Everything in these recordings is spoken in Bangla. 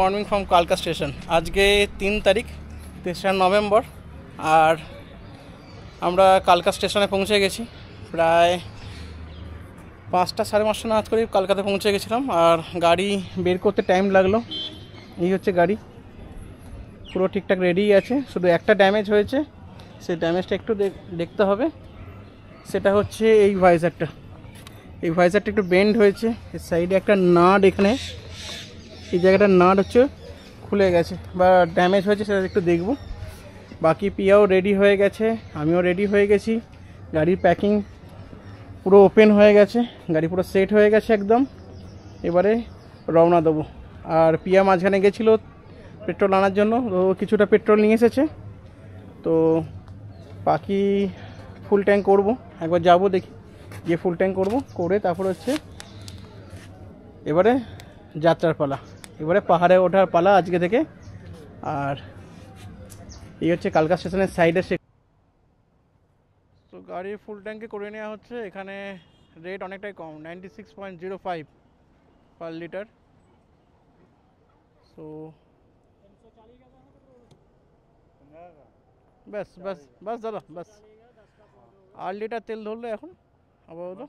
মর্নিং ফ্রম কালকা স্টেশন। আজকে 3 তারিখ 3 নভেম্বর, আর আমরা কালকা স্টেশনে পৌঁছে গেছি। প্রায় 5টা সাড়ে 5টা নাগাদ করে কালকাতে পৌঁছে গেছিলাম, আর গাড়ি বের করতে টাইম লাগলো। এই হচ্ছে গাড়ি, পুরো ঠিকঠাক রেডি আছে, শুধু একটা ড্যামেজ হয়েছে, সেই ড্যামেজটা একটু দেখতে হবে। সেটা হচ্ছে এই ভাইজারটা একটু বেন্ড হয়েছে, এর সাইডে একটা নাট, এখানে এই জায়গাটা নাট হচ্ছে খুলে গেছে বা ড্যামেজ হয়েছে, সেটা একটু দেখব। বাকি পিয়াও রেডি হয়ে গেছে, আমিও রেডি হয়ে গেছি। গাড়ির প্যাকিং পুরো ওপেন হয়ে গেছে, গাড়ি পুরো সেট হয়ে গেছে একদম। এবারে রওনা দেবো। আর পিয়া মাঝখানে গেছিলো পেট্রোল আনার জন্য, তো কিছুটা পেট্রোল নিয়ে এসেছে। তো বাকি ফুল ট্যাঙ্ক করব, একবার যাবো দেখি, গিয়ে ফুল ট্যাঙ্ক করব, করে তারপর হচ্ছে এবারে যাত্রার পালা, এবারে পাহাড়ে ওঠার পালা আজকে থেকে। আর এই হচ্ছে কালকা স্টেশনের সাইডে। তো গাড়ির ফুল ট্যাঙ্কে করে নেওয়া হচ্ছে। এখানে রেট অনেকটাই কম, 96.05 পার লিটার। তো ব্যাস ব্যাস বাস দাদা, ব্যাস 8 লিটার তেল ধরলো এখন আপাতত।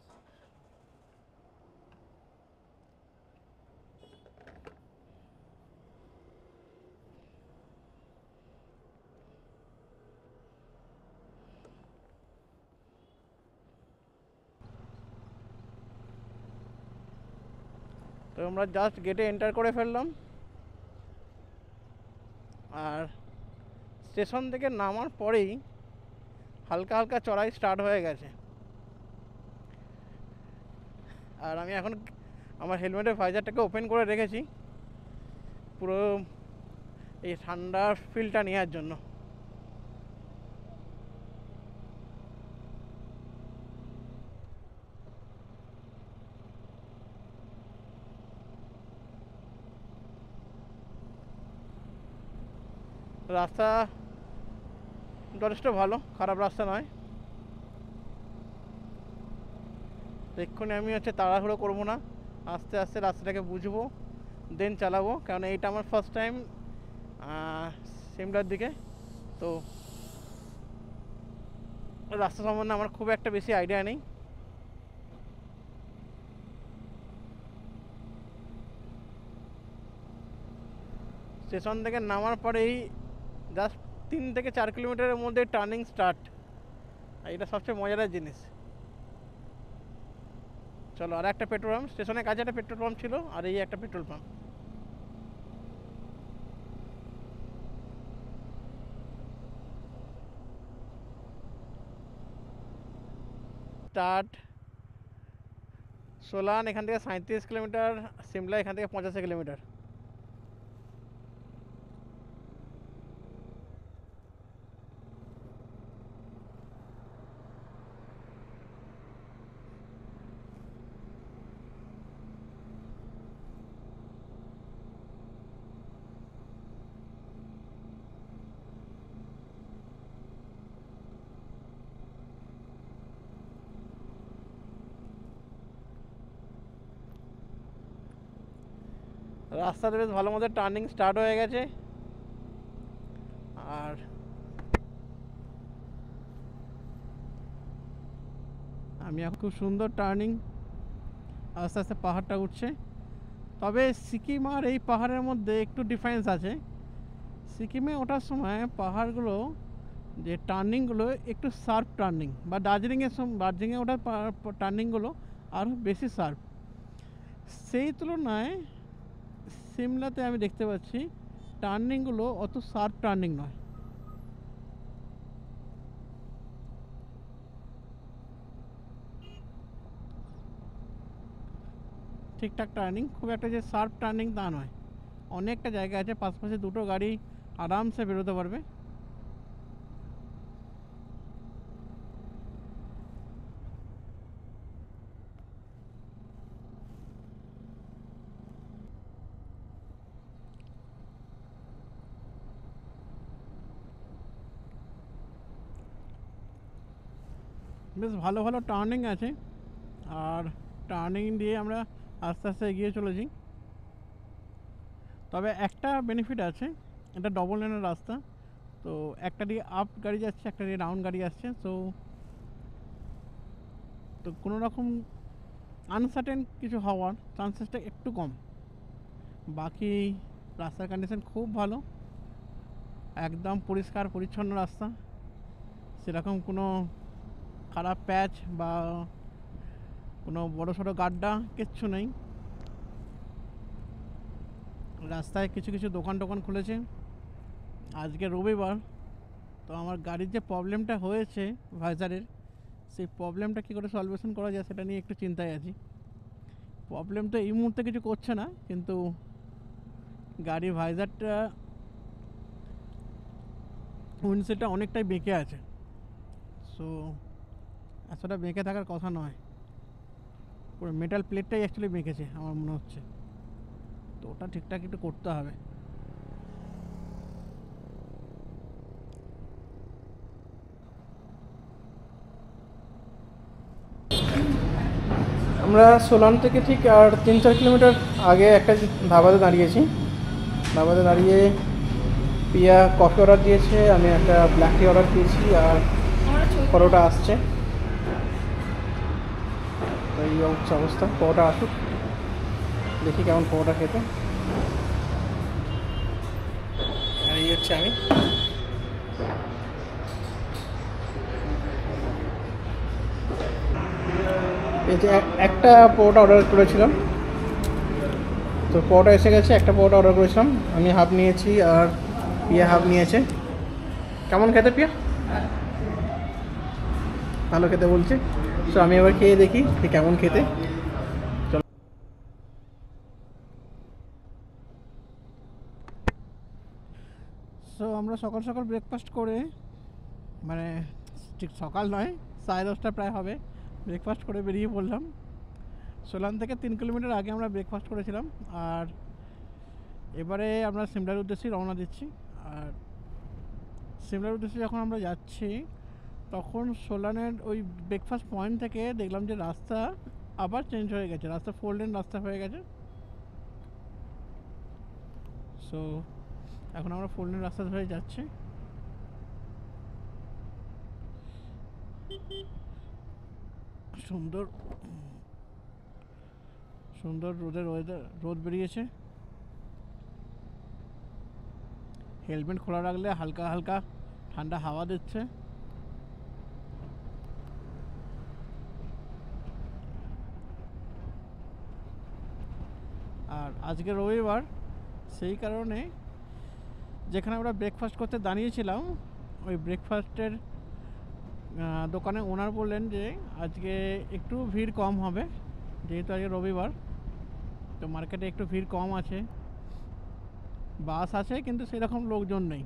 তো আমরা জাস্ট গেটে এন্টার করে ফেললাম, আর স্টেশন থেকে নামার পরেই হালকা হালকা চড়াই স্টার্ট হয়ে গেছে। আর আমি এখন আমার হেলমেটের ভাইজারটাকে ওপেন করে রেখেছি, পুরো এই ঠান্ডার ফিলটা নেওয়ার জন্য। রাস্তা যথেষ্ট ভালো, খারাপ রাস্তা নয়। এক্ষুনি আমি তাড়াহুড়ো করবো না, আস্তে আস্তে রাস্তাটাকে বুঝবো, দেন চালাবো। কারণ এইটা আমার ফার্স্ট টাইম সিমলার দিকে, তো রাস্তা সম্বন্ধে আমার খুব একটা বেশি আইডিয়া নেই। স্টেশন থেকে নামার পরেই জাস্ট 3 থেকে 4 কিলোমিটারের মধ্যে টার্নিং স্টার্ট, এটা সবচেয়ে মজাদার জিনিস। চলো, আর একটা পেট্রোল পাম্প, স্টেশনের কাছে একটা পেট্রোল পাম্প ছিল, আর এই একটা পেট্রোল পাম্প। স্টার্ট সোলান, এখান থেকে 37 কিলোমিটার, সিমলা এখান থেকে 85 কিলোমিটার। রাস্তাতে বেশ ভালো মতো টার্নিং স্টার্ট হয়ে গেছে, আর আমি এখন খুব সুন্দর টার্নিং, আস্তে আস্তে পাহাড়টা উঠছে। তবে সিকিম আর এই পাহাড়ের মধ্যে একটু ডিফারেন্স আছে। সিকিমে ওঠার সময় পাহাড়গুলো যে টার্নিংগুলো একটু শার্প টার্নিং, বা দার্জিলিংয়ে ওঠার টার্নিংগুলো আরও বেশি শার্প। সেই তুলনায় সিমলাতে আমি দেখতে পাচ্ছি টার্নিংগুলো অত শার্প টার্নিং নয়। ঠিকঠাক টার্নিং, খুব একটা যে শার্প টার্নিং তা নয়। অনেকটা জায়গা আছে, পাশাপাশি দুটো গাড়ি আরামসে বেরোতে পারবে। বেশ ভালো ভালো টার্নিং আছে, আর টার্নিং দিয়ে আমরা আস্তে আস্তে এগিয়ে চলেছি। তবে একটা বেনিফিট আছে, এটা ডবল লেনের রাস্তা, তো একটা দিয়ে আপ গাড়ি যাচ্ছে, একটা দিয়ে ডাউন গাড়ি আসছে, তো কোনো রকম আনসার্টেন কিছু হওয়ার চান্সেসটা একটু কম। বাকি রাস্তার কন্ডিশন খুব ভালো, একদম পরিষ্কার পরিচ্ছন্ন রাস্তা, সেরকম কোনো খারাপ প্যাচ বা কোনো বড় সড়ো গাড্ডা কিচ্ছু নেই। রাস্তায় কিছু কিছু দোকান টোকান খুলেছে। আজকে রবিবার, তো আমার গাড়ির যে প্রবলেমটা হয়েছে ভাইজারের, সেই প্রবলেমটা কী করে সলভেশন করা যায় সেটা নিয়ে একটু চিন্তায় আছি। প্রবলেম তো এই মুহূর্তে কিছু করছে না, কিন্তু গাড়ির ভাইজারটা উইন্ডশিল্ডটা অনেকটাই বেঁকে আছে। সো এতটা বেঁকে থাকার কথা নয়, পুরো মেটাল প্লেটটাই অ্যাকচুয়ালি বেঁকেছে আমার মনে হচ্ছে, তো ওটা ঠিকঠাক একটু করতে হবে। আমরা সোলান থেকে ঠিক আর 3-4 কিলোমিটার আগে একটা ধাবাতে দাঁড়িয়েছি। ধাবাতে দাঁড়িয়ে পিয়া কফি অর্ডার দিয়েছে, আমি একটা ব্ল্যাক টি অর্ডার দিয়েছি, আর পরোটা আসছে। এই হচ্ছে অবস্থা, পরোটা আসুক, দেখি কেমন পরোটা খেতে। আর এই হচ্ছে আমি। এই যে একটা পরোটা অর্ডার করেছিলাম, তো পরোটা এসে গেছে। একটা পরোটা অর্ডার করেছিলাম, আমি হাফ নিয়েছি আর পিয়া হাফ নিয়েছে। কেমন খেতে পিয়া? ভালো খেতে বলছে। তো আমি এবার খেয়ে দেখি যে কেমন খেতে। সো আমরা সকাল সকাল ব্রেকফাস্ট করে, মানে ঠিক সকাল নয়, 10:30 প্রায় হবে, ব্রেকফাস্ট করে বেরিয়ে পড়লাম। সোলান থেকে 3 কিলোমিটার আগে আমরা ব্রেকফাস্ট করেছিলাম, আর এবারে আমরা সিমলার উদ্দেশ্যে রওনা দিচ্ছি। আর সিমলার উদ্দেশ্যে যখন আমরা যাচ্ছি, তখন সোলানের ওই ব্রেকফাস্ট পয়েন্ট থেকে দেখলাম যে রাস্তা আবার চেঞ্জ হয়ে গেছে, রাস্তা 4 লেন রাস্তা হয়ে গেছে। সো এখন আমরা 4 লেন রাস্তা ধরে যাচ্ছি। সুন্দর সুন্দর রোদ বেরিয়েছে। হেলমেট খোলা রাখলে হালকা হালকা ঠান্ডা হাওয়া দিচ্ছে। আর আজকে রবিবার, সেই কারণে যেখানে আমরা ব্রেকফাস্ট করতে দাঁড়িয়েছিলাম, ওই ব্রেকফাস্টের দোকানে ওনার বললেন যে আজকে একটু ভিড় কম হবে, যেহেতু আজকে রবিবার, তো মার্কেটে একটু ভিড় কম আছে। বাস আছে কিন্তু সেরকম লোকজন নেই।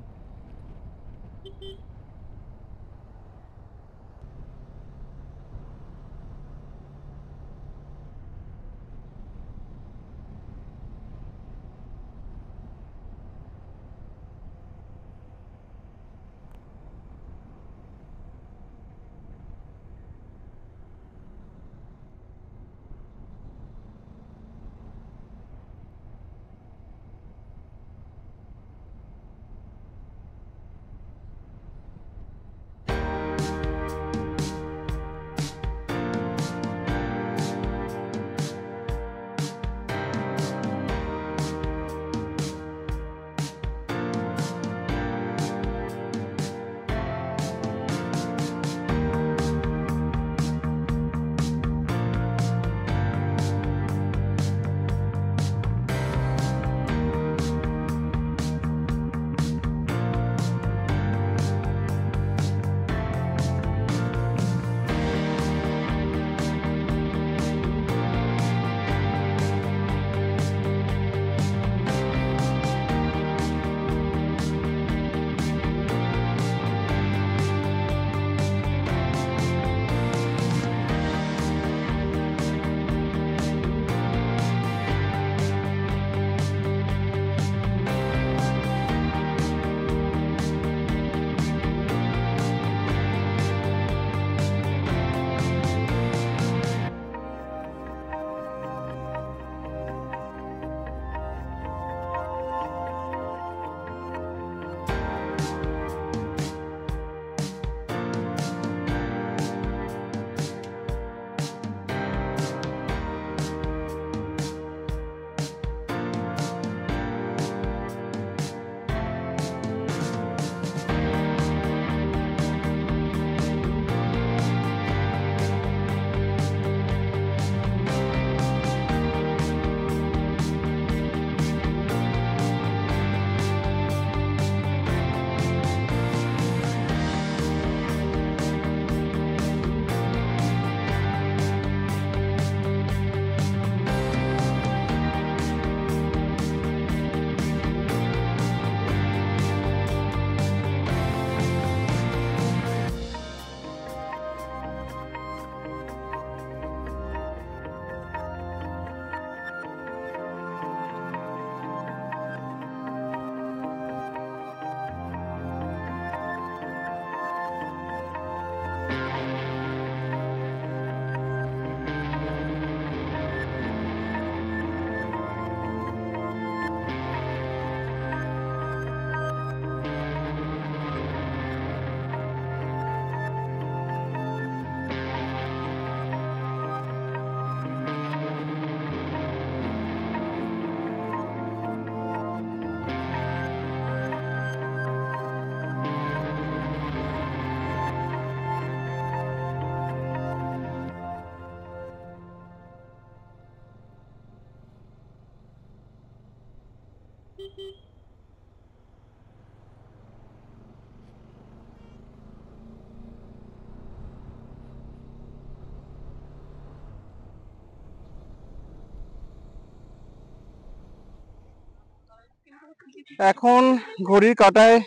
এখন ঘড়ির কাঁটায়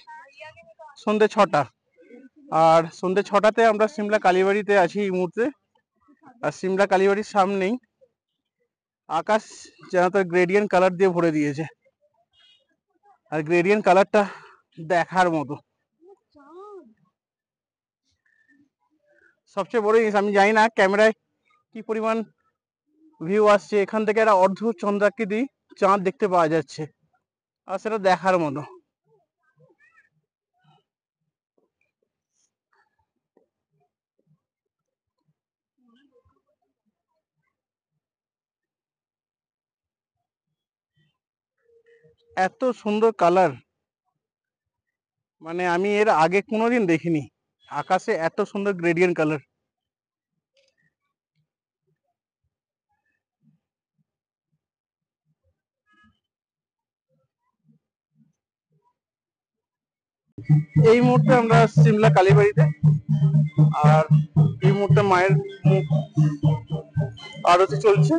সন্ধে 6টা, আর সন্ধে 6টাতে আমরা সিমলা কালীবাড়িতে আছি এই মুহূর্তে। আর সিমলা কালীবাড়ির সামনেই আকাশ যেন তার গ্রেডিয়েন্ট কালার দিয়ে ভরে দিয়েছে, আর গ্রেডিয়েন্ট কালারটা দেখার মতো। সবচেয়ে বড় জিনিস, আমি জানি না ক্যামেরায় কি পরিমাণ ভিউ আসছে, এখান থেকে একটা অর্ধ চন্দ্রাকৃতি চাঁদ দেখতে পাওয়া যাচ্ছে, আর সেটা দেখার মতো। এত সুন্দর কালার, মানে আমি এর আগে কোনোদিন দেখিনি আকাশে এত সুন্দর গ্রেডিয়েন্ট কালার। এই মুহূর্তে আমরা সিমলা কালীবাড়িতে, আর এই মুহূর্তে মায়ের মুখ আরতি চলছে।